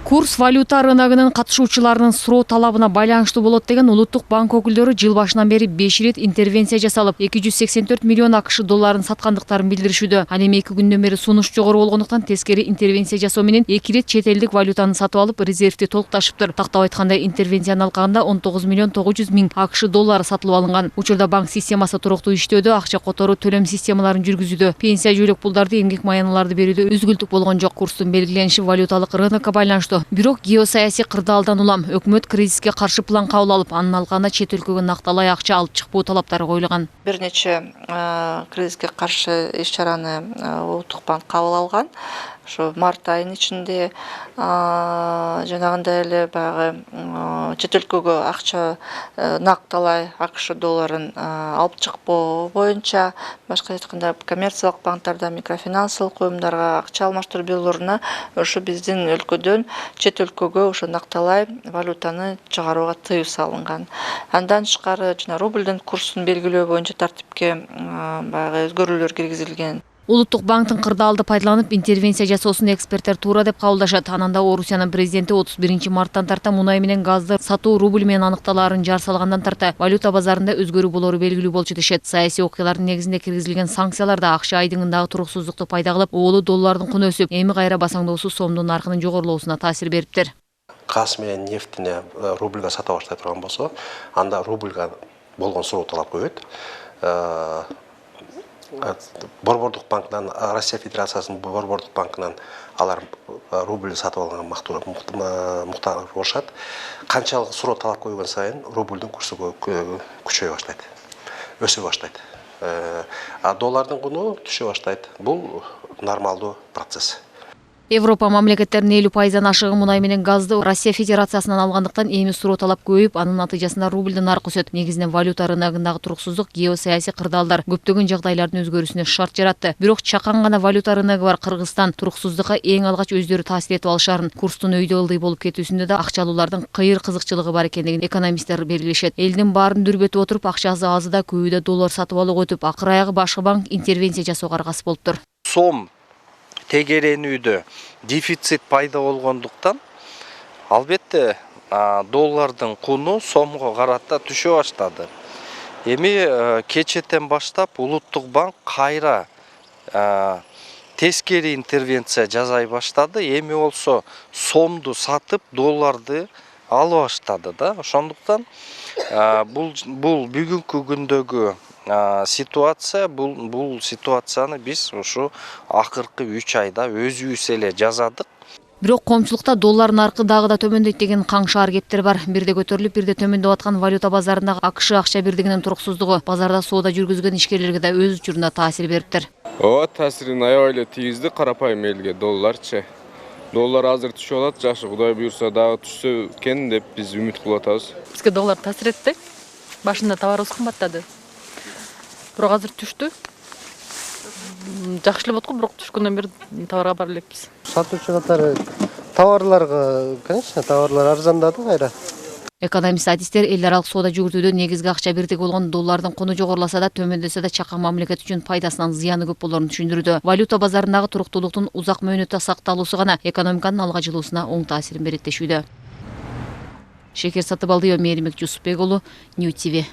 Курс валюта рыногынын катышуучуларынын суроо талабына байланыштуу болот деген Улуттук банк өкүлдөрү жыл башынан бери 5 ирет интервенция жасалып, 284 миллион АКШ долларын саткандыктарын билдиришүүдө. Ал эми 2 күндөн бери сунуш жогору болгондуктан тескери интервенция жасоо менен 2 ирет чет элдик валютаны сатып алып, резервди толукташыптыр. Тактап айтканда, интервенциянын алкагында 19 миллион 900 миң АКШ доллары сатылып алынган. Учурда банк системасы туруктуу иштөөдө, акча которуу төлөм системаларын жүргүзүүдө, пенсия жөөлөк пулдарды, эмгек маяныларды берүүдө үзгүлтүк болгон жок. Курстун белгилениши валюталык рынокко байланыштуу. Бирок геосаясий кырдаалдан улам өкмөт кризиске каршы план кабыл алып, анын алкагында чет өлкөгө накталай акча алып чыкпоо талаптары коюлган. Бир нече кризиске каршы иш-чараны Улуттук банк кабыл алган. Ошо март айынын ичинде жанагындай эле баягы чет өлкөгө акча накталай АКШ долларын алып чыкпоо боюнча, башка айтканда коммерциялык банктарда, микрофинансылык коюмдарга акча алмаштыруу бюролоруна ошо биздин өлкөдөн чет өлкөгө ошо накталай валютаны чыгарууга тыюу салынган. Андан тышкары жана рубльдин курсун белгилөө боюнча тартипке баягы өзгөрүүлөр киргизилген. Улуттук банктын кырдаалды пайдаланып интервенция жасоосун эксперттер туура деп кабылдашат. Анан да Орусиянын президенти 31 марттан тарта мунай менен газды сатуу рубль менен аныкталаарын жар салгандан тарта валюта базарында өзгөрүү болору белгилүү болчу дешет. Саясий окуялардын негизинде киргизилген санкциялар да акча айдыңындагы туруксуздукту пайда кылып, оолу доллардын куну өсүп, эми кайра басаңдоосу сомдун наркынын жогорулоосуна таасир бериптир. Газ менен нефтини рубльга сата баштай турган болсо, анда рубльга болгон суроо талап көбөйөт. Борбордук банкынан, Россия Федерациясынын Борбордук банкынан алар рубль сатып алган муктар болушат. Канчалык суроо талап койгон сайын рубльдин курсу күчөйө баштайт, өсө баштайт. А доллардын куну түшө баштайт. Бул нормалдуу процесс. Европа мамлекеттеринин 50% ашыгы мунай менен газды Россия Федерациясынан алгандыктан эми суроо талап көбөйүп, анын натыйжасында рубльдин наркы өсөт. Негизинен валюта рыногундагы туруксуздук, геосаясий кырдаалдар көптөгөн жагдайлардын өзгөрүүсүнө шарт жаратты. Бирок чакан гана валюта рыногу бар Кыргызстан туруксуздукка эң алгач өздөрү таасир этип алышарын, курстун өйдө ылдый болуп кетүүсүндө да акчалуулардын кыйыр кызыкчылыгы бар экендигин экономисттер белгилешет. Элдин баарын дүрбөтүп отуруп, акчасы азыда көбүдө доллар сатып алууга өтүп, акыры аягы башкы банк интервенция жасоого аргасыз болуптур. Сом тегеренүүдө дефицит пайда болгондуктан албетте доллардын куну сомго карата түшө баштады. Эми кечетен баштап Улуттук банк кайра тескери интервенция жасай баштады. Эми болсо сомду сатып долларды алып баштады да. Ошондуктан бул бүгүнкү күндөгү ситуация, бул ситуацияны биз ушу акыркы 3 айда өзүбүз эле жазадык. Бирок коомчулукта доллар наркы дагы да төмөндөйт деген каңшаар кептер бар. Бирде көтөрүлүп, бирде төмөндөп аткан валюта базарындагы АКШ акча бирдигинин туруксуздугу базарда соода жүргүзгөн ишкерлерге да өз учурунда таасир бериптир. Таасирин аябай эле тийгизди карапайым элге долларчы. Доллар азыр түшүп алат, жакшы, Кудай буйрса дагы түшсө экен деп биз үмүт кылып атабыз. Бизге доллар таасир этти. Башында товарыбыз кымбаттады. Бирок азыр түштү. Жакшы эле болот го, бирок түшкөндөн бери товарга бара элекпиз. Сатуучу катары товарларга, конечно, товарлар арзандады кайра. Экономист-статисттер эл аралык соода жүгүртүүдө негизги акча бирдиги болгон доллардын куну жогоруласа да, төмөндөсө да чакан мамлекет үчүн пайдасынан зыяны көп болорун түшүндүрүүдө. Валюта базарындагы туруктуулуктун узак мөөнөттө сакталуусу гана экономиканын алга жылуусуна оң таасирин берет дешүүдө. Шекер Сатыбалдиева, Мээримбек Жусупбек уулу, Нью ТВ.